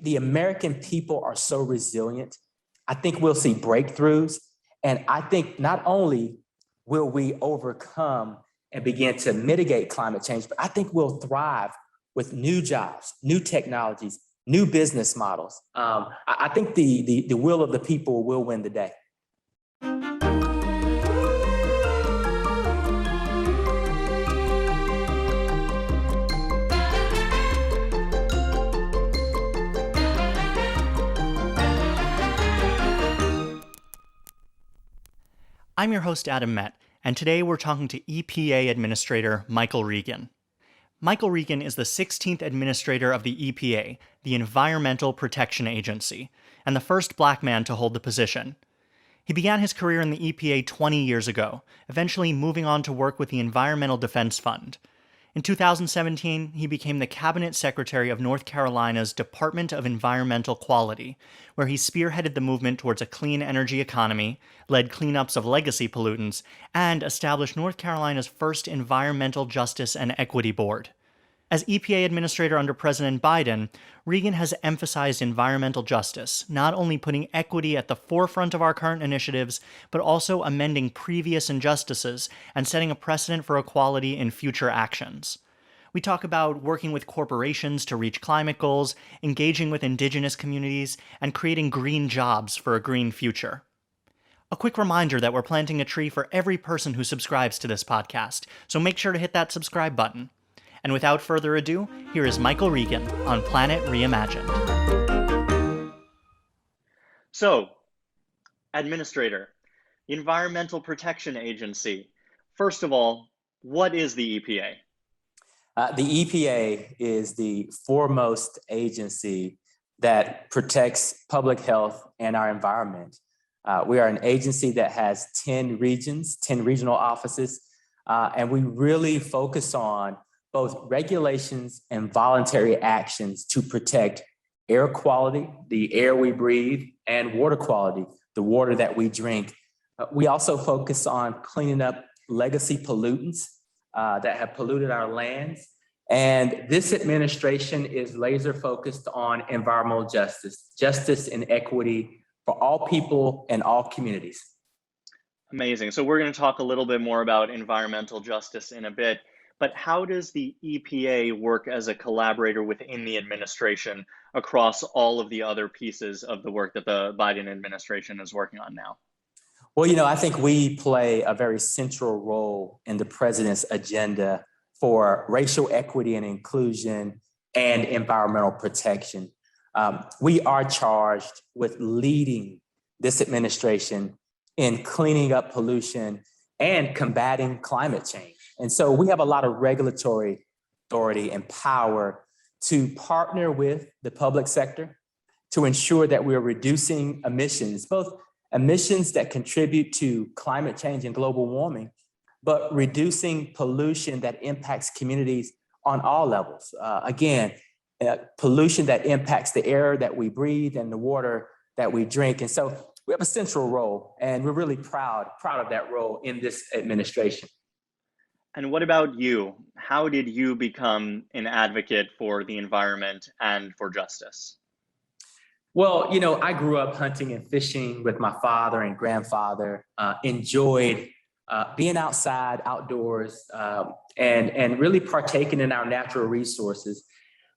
the American people are so resilient. I think we'll see breakthroughs. And I think not only will we overcome and begin to mitigate climate change, but I think we'll thrive with new jobs, new technologies, new business models. I think the will of the people will win the day. I'm your host, Adam Met, and today we're talking to EPA Administrator Michael Regan. Michael Regan is the 16th Administrator of the EPA, the Environmental Protection Agency, and the first black man to hold the position. He began his career in the EPA 20 years ago, eventually moving on to work with the Environmental Defense Fund. In 2017, he became the Cabinet Secretary of North Carolina's Department of Environmental Quality, where he spearheaded the movement towards a clean energy economy, led cleanups of legacy pollutants, and established North Carolina's first Environmental Justice and Equity Board. As EPA Administrator under President Biden, Regan has emphasized environmental justice, not only putting equity at the forefront of our current initiatives, but also amending previous injustices and setting a precedent for equality in future actions. We talk about working with corporations to reach climate goals, engaging with indigenous communities, and creating green jobs for a green future. A quick reminder that we're planting a tree for every person who subscribes to this podcast, so make sure to hit that subscribe button. And without further ado, here is Michael Regan on Planet Reimagined. So, Administrator, Environmental Protection Agency. First of all, what is the EPA? The EPA is the foremost agency that protects public health and our environment. We are an agency that has 10 regions, 10 regional offices, and we really focus on both regulations and voluntary actions to protect air quality, the air we breathe, and water quality, the water that we drink. We also focus on cleaning up legacy pollutants that have polluted our lands. And this administration is laser focused on environmental justice, justice and equity for all people and all communities. Amazing. So we're going to talk a little bit more about environmental justice in a bit. But how does the EPA work as a collaborator within the administration across all of the other pieces of the work that the Biden administration is working on now? Well, I think we play a very central role in the president's agenda for racial equity and inclusion and environmental protection. We are charged with leading this administration in cleaning up pollution and combating climate change. And so we have a lot of regulatory authority and power to partner with the public sector to ensure that we're reducing emissions, both emissions that contribute to climate change and global warming, but reducing pollution that impacts communities on all levels. Pollution that impacts the air that we breathe and the water that we drink. And so we have a central role, and we're really proud of that role in this administration. And what about you? How did you become an advocate for the environment and for justice? Well, I grew up hunting and fishing with my father and grandfather, enjoyed being outside, outdoors, and really partaking in our natural resources.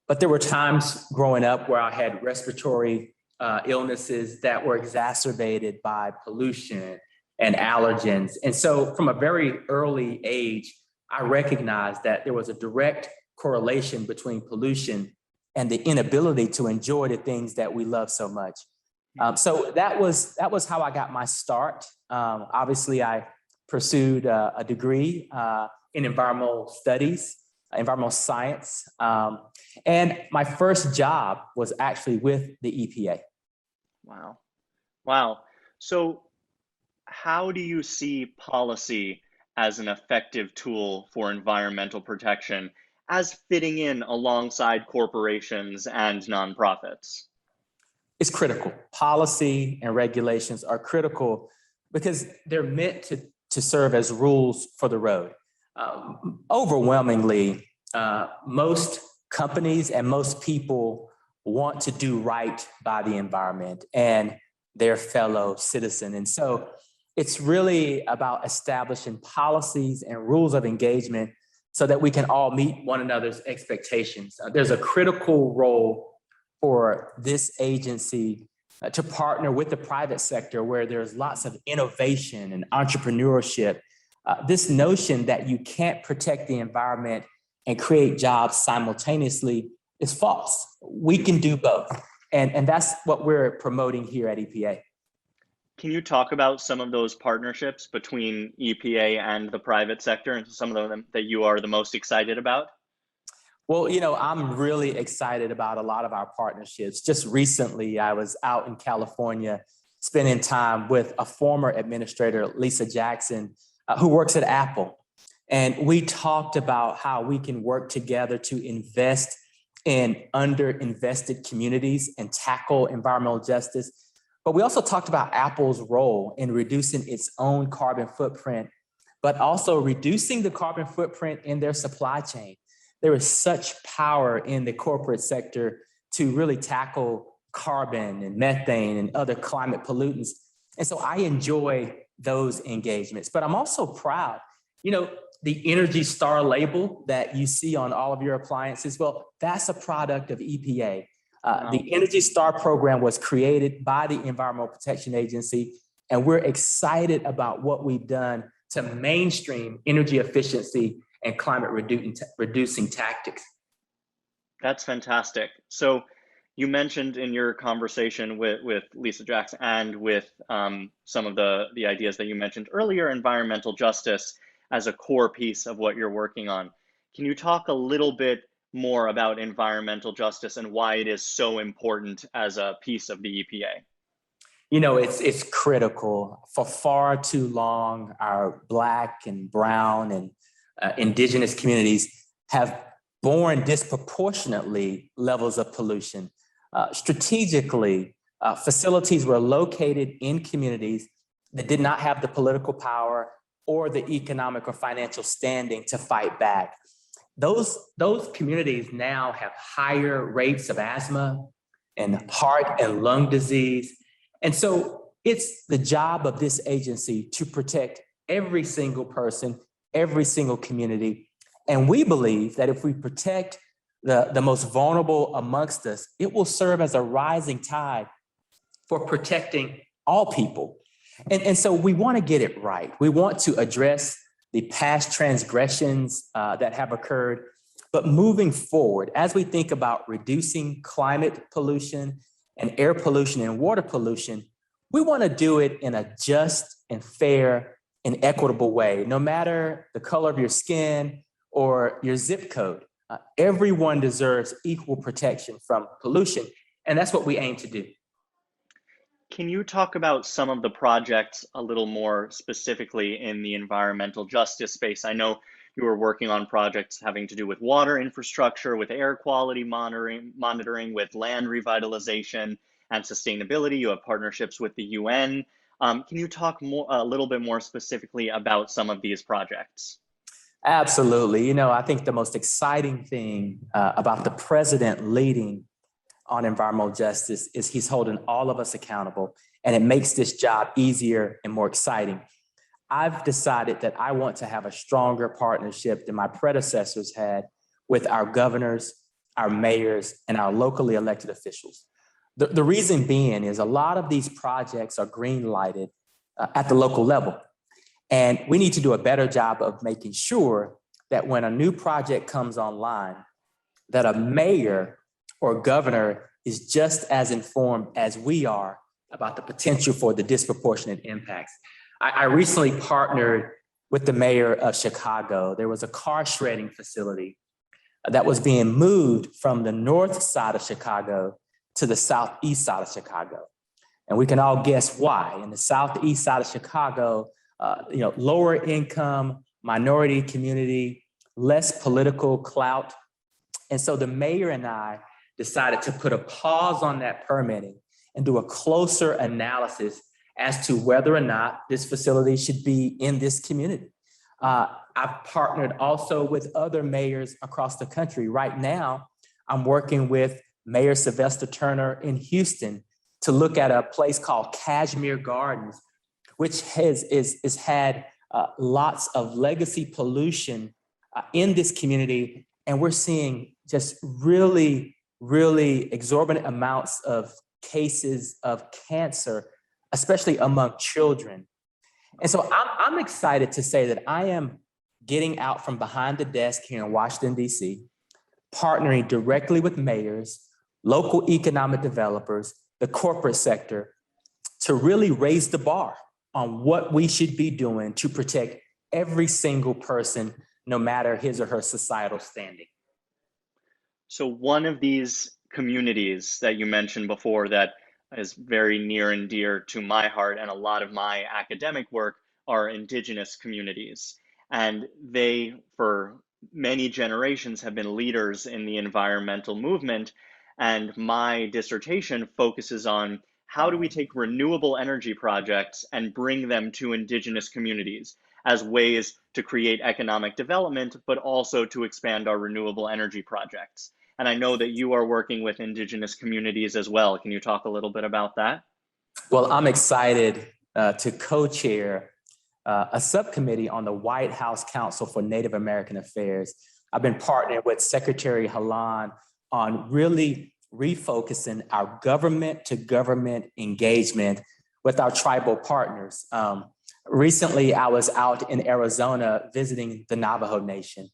But there were times growing up where I had respiratory illnesses that were exacerbated by pollution and allergens. And so from a very early age, I recognized that there was a direct correlation between pollution and the inability to enjoy the things that we love so much. So that was how I got my start. Obviously, I pursued a degree in environmental studies, environmental science. And my first job was actually with the EPA. Wow. So how do you see policy as an effective tool for environmental protection as fitting in alongside corporations and nonprofits? It's critical. Policy and regulations are critical because they're meant to serve as rules for the road. Overwhelmingly, most companies and most people want to do right by the environment and their fellow citizen. And so it's really about establishing policies and rules of engagement so that we can all meet one another's expectations. There's a critical role for this agency to partner with the private sector where there's lots of innovation and entrepreneurship. This notion that you can't protect the environment and create jobs simultaneously is false. We can do both. And that's what we're promoting here at EPA. Can you talk about some of those partnerships between EPA and the private sector and some of them that you are the most excited about? Well, I'm really excited about a lot of our partnerships. Just recently, I was out in California spending time with a former administrator, Lisa Jackson, who works at Apple. And we talked about how we can work together to invest in underinvested communities and tackle environmental justice. But we also talked about Apple's role in reducing its own carbon footprint, but also reducing the carbon footprint in their supply chain. There is such power in the corporate sector to really tackle carbon and methane and other climate pollutants. And so I enjoy those engagements, but I'm also proud. The Energy Star label that you see on all of your appliances, well, that's a product of EPA. The Energy Star program was created by the Environmental Protection Agency, and we're excited about what we've done to mainstream energy efficiency and climate reducing tactics. That's fantastic. So you mentioned in your conversation with Lisa Jackson and with some of the ideas that you mentioned earlier, environmental justice as a core piece of what you're working on. Can you talk a little bit more about environmental justice and why it is so important as a piece of the EPA? It's critical. For far too long, our Black and brown and indigenous communities have borne disproportionately levels of pollution. Strategically, facilities were located in communities that did not have the political power or the economic or financial standing to fight back. Those communities now have higher rates of asthma and heart and lung disease. And so it's the job of this agency to protect every single person, every single community. And we believe that if we protect the most vulnerable amongst us, it will serve as a rising tide for protecting all people. And so we want to get it right. We want to address the past transgressions that have occurred. But moving forward, as we think about reducing climate pollution and air pollution and water pollution, we want to do it in a just and fair and equitable way, no matter the color of your skin or your zip code. Everyone deserves equal protection from pollution, and that's what we aim to do. Can you talk about some of the projects a little more specifically in the environmental justice space? I know you were working on projects having to do with water infrastructure, with air quality monitoring, with land revitalization and sustainability. You have partnerships with the UN. Can you talk a little bit more specifically about some of these projects? Absolutely. I think the most exciting thing about the president leading on environmental justice is he's holding all of us accountable, and it makes this job easier and more exciting. I've decided that I want to have a stronger partnership than my predecessors had with our governors, our mayors, and our locally elected officials. The reason being is a lot of these projects are green lighted at the local level. And we need to do a better job of making sure that when a new project comes online, that a mayor or governor is just as informed as we are about the potential for the disproportionate impacts. I recently partnered with the mayor of Chicago. There was a car shredding facility that was being moved from the north side of Chicago to the southeast side of Chicago. And we can all guess why. In the southeast side of Chicago, lower income, minority community, less political clout. And so the mayor and I decided to put a pause on that permitting and do a closer analysis as to whether or not this facility should be in this community. I've partnered also with other mayors across the country. Right now, I'm working with Mayor Sylvester Turner in Houston to look at a place called Cashmere Gardens, which has had lots of legacy pollution in this community. And we're seeing just really, really exorbitant amounts of cases of cancer, especially among children. And so I'm excited to say that I am getting out from behind the desk here in Washington, D.C., partnering directly with mayors, local economic developers, the corporate sector, to really raise the bar on what we should be doing to protect every single person, no matter his or her societal standing. So one of these communities that you mentioned before that is very near and dear to my heart and a lot of my academic work are indigenous communities. And they, for many generations, have been leaders in the environmental movement. And my dissertation focuses on how do we take renewable energy projects and bring them to indigenous communities as ways to create economic development, but also to expand our renewable energy projects. And I know that you are working with indigenous communities as well. Can you talk a little bit about that? Well, I'm excited to co-chair a subcommittee on the White House Council for Native American Affairs. I've been partnering with Secretary Halan on really refocusing our government to government engagement with our tribal partners. Recently, I was out in Arizona visiting the Navajo Nation,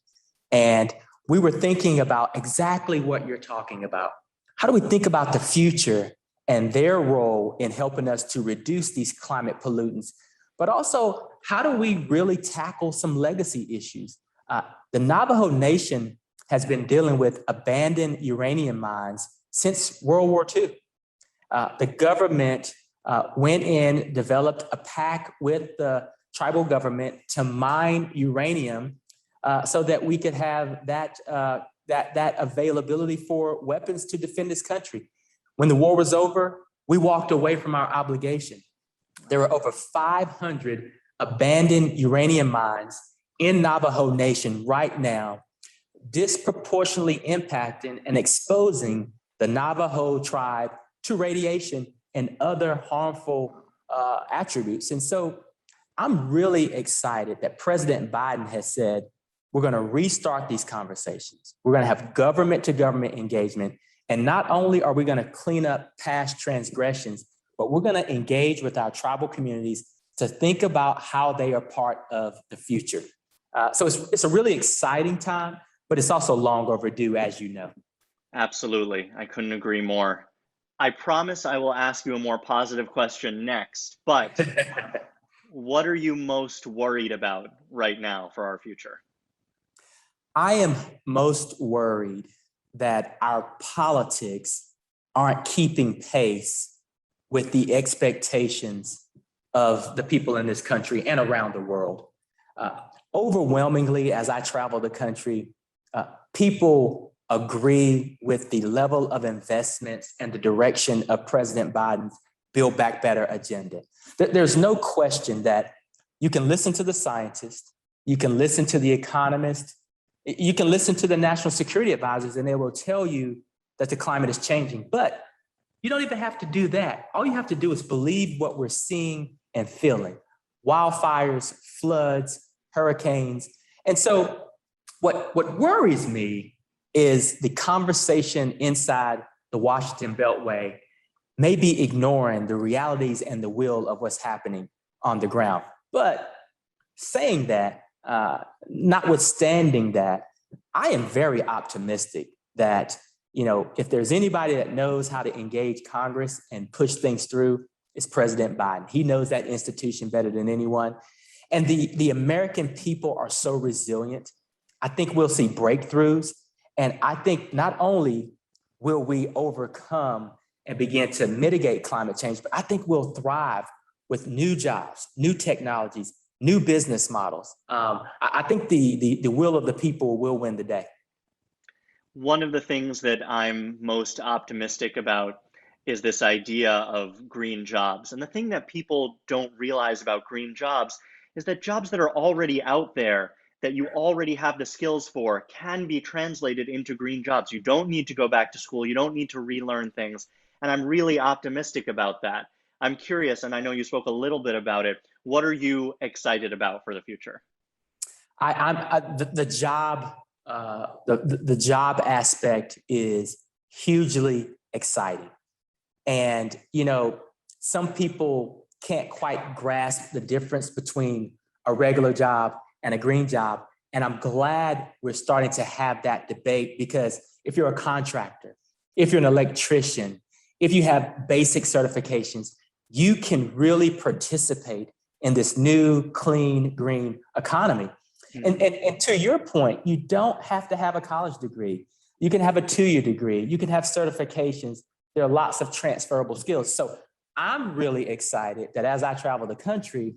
and we were thinking about exactly what you're talking about. How do we think about the future and their role in helping us to reduce these climate pollutants? But also, how do we really tackle some legacy issues? The Navajo Nation has been dealing with abandoned uranium mines since World War II. The government went in, developed a pact with the tribal government to mine uranium so that we could have that availability for weapons to defend this country. When the war was over, we walked away from our obligation. There were over 500 abandoned uranium mines in Navajo Nation right now, disproportionately impacting and exposing the Navajo tribe to radiation and other harmful attributes. And so I'm really excited that President Biden has said, we're going to restart these conversations. We're going to have government to government engagement. And not only are we going to clean up past transgressions, but we're going to engage with our tribal communities to think about how they are part of the future. So it's a really exciting time, but it's also long overdue, as you know. Absolutely. I couldn't agree more. I promise I will ask you a more positive question next, but what are you most worried about right now for our future? I am most worried that our politics aren't keeping pace with the expectations of the people in this country and around the world. Overwhelmingly, as I travel the country, people agree with the level of investments and the direction of President Biden's Build Back Better agenda. There's no question that you can listen to the scientists, you can listen to the economists, you can listen to the national security advisors, and they will tell you that the climate is changing. But you don't even have to do that. All you have to do is believe what we're seeing and feeling. Wildfires, floods, hurricanes. And so what worries me is the conversation inside the Washington Beltway may be ignoring the realities and the will of what's happening on the ground. But saying that, notwithstanding that, I am very optimistic that, if there's anybody that knows how to engage Congress and push things through, it's President Biden. He knows that institution better than anyone. And the American people are so resilient. I think we'll see breakthroughs. And I think not only will we overcome and begin to mitigate climate change, but I think we'll thrive with new jobs, new technologies, new business models. I think the will of the people will win the day. One of the things that I'm most optimistic about is this idea of green jobs. And the thing that people don't realize about green jobs is that jobs that are already out there, that you already have the skills for can be translated into green jobs. You don't need to go back to school. You don't need to relearn things. And I'm really optimistic about that. I'm curious, and I know you spoke a little bit about it. What are you excited about for the future? The job, the job aspect is hugely exciting. And, some people can't quite grasp the difference between a regular job and a green job. And I'm glad we're starting to have that debate, because if you're a contractor, if you're an electrician, if you have basic certifications, you can really participate in this new, clean, green economy. And to your point, you don't have to have a college degree. You can have a 2-year degree. You can have certifications. There are lots of transferable skills. So I'm really excited that as I travel the country,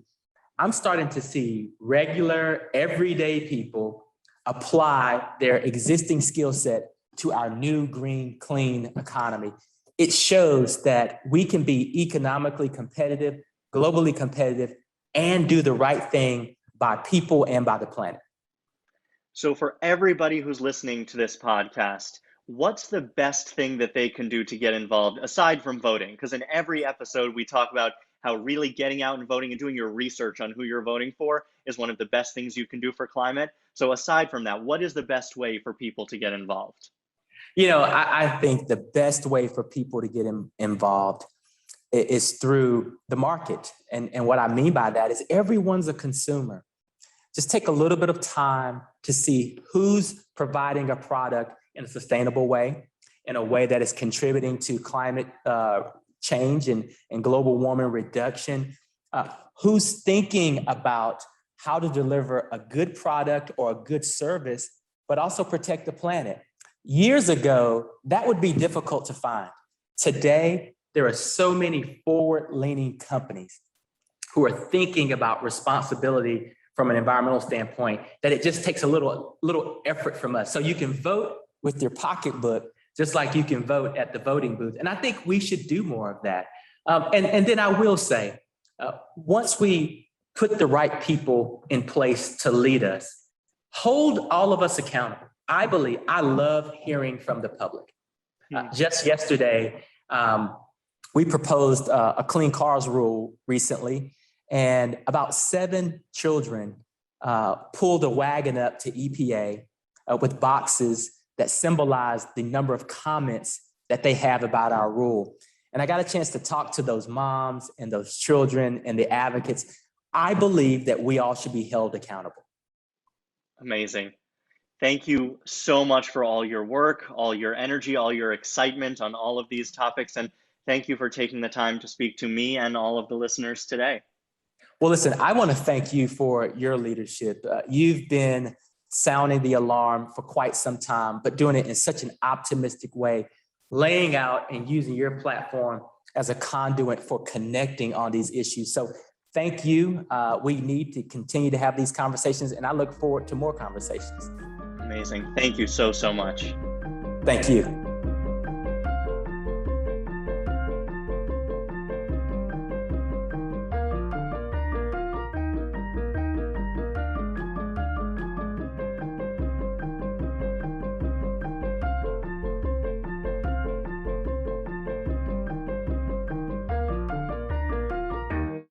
I'm starting to see regular, everyday people apply their existing skill set to our new green, clean economy. It shows that we can be economically competitive, globally competitive, and do the right thing by people and by the planet. So for everybody who's listening to this podcast, what's the best thing that they can do to get involved aside from voting? Because in every episode, we talk about how really getting out and voting and doing your research on who you're voting for is one of the best things you can do for climate. So aside from that, what is the best way for people to get involved? I think the best way for people to get involved is through the market. And what I mean by that is everyone's a consumer. Just take a little bit of time to see who's providing a product in a sustainable way, in a way that is contributing to climate change and global warming reduction, who's thinking about how to deliver a good product or a good service, but also protect the planet. Years ago, that would be difficult to find. Today, there are so many forward-leaning companies who are thinking about responsibility from an environmental standpoint that it just takes a little effort from us. So you can vote with your pocketbook, just like you can vote at the voting booth. And I think we should do more of that. And then I will say, once we put the right people in place to lead us, hold all of us accountable. I love hearing from the public. Just yesterday, we proposed a clean cars rule recently, and about 7 children pulled a wagon up to EPA with boxes that symbolize the number of comments that they have about our rule. And I got a chance to talk to those moms and those children and the advocates. I believe that we all should be held accountable. Amazing. Thank you so much for all your work, all your energy, all your excitement on all of these topics. And thank you for taking the time to speak to me and all of the listeners today. Well, listen, I want to thank you for your leadership. You've been sounding the alarm for quite some time, but doing it in such an optimistic way, laying out and using your platform as a conduit for connecting on these issues. So thank you. We need to continue to have these conversations, and I look forward to more conversations. Amazing. Thank you so much. Thank you.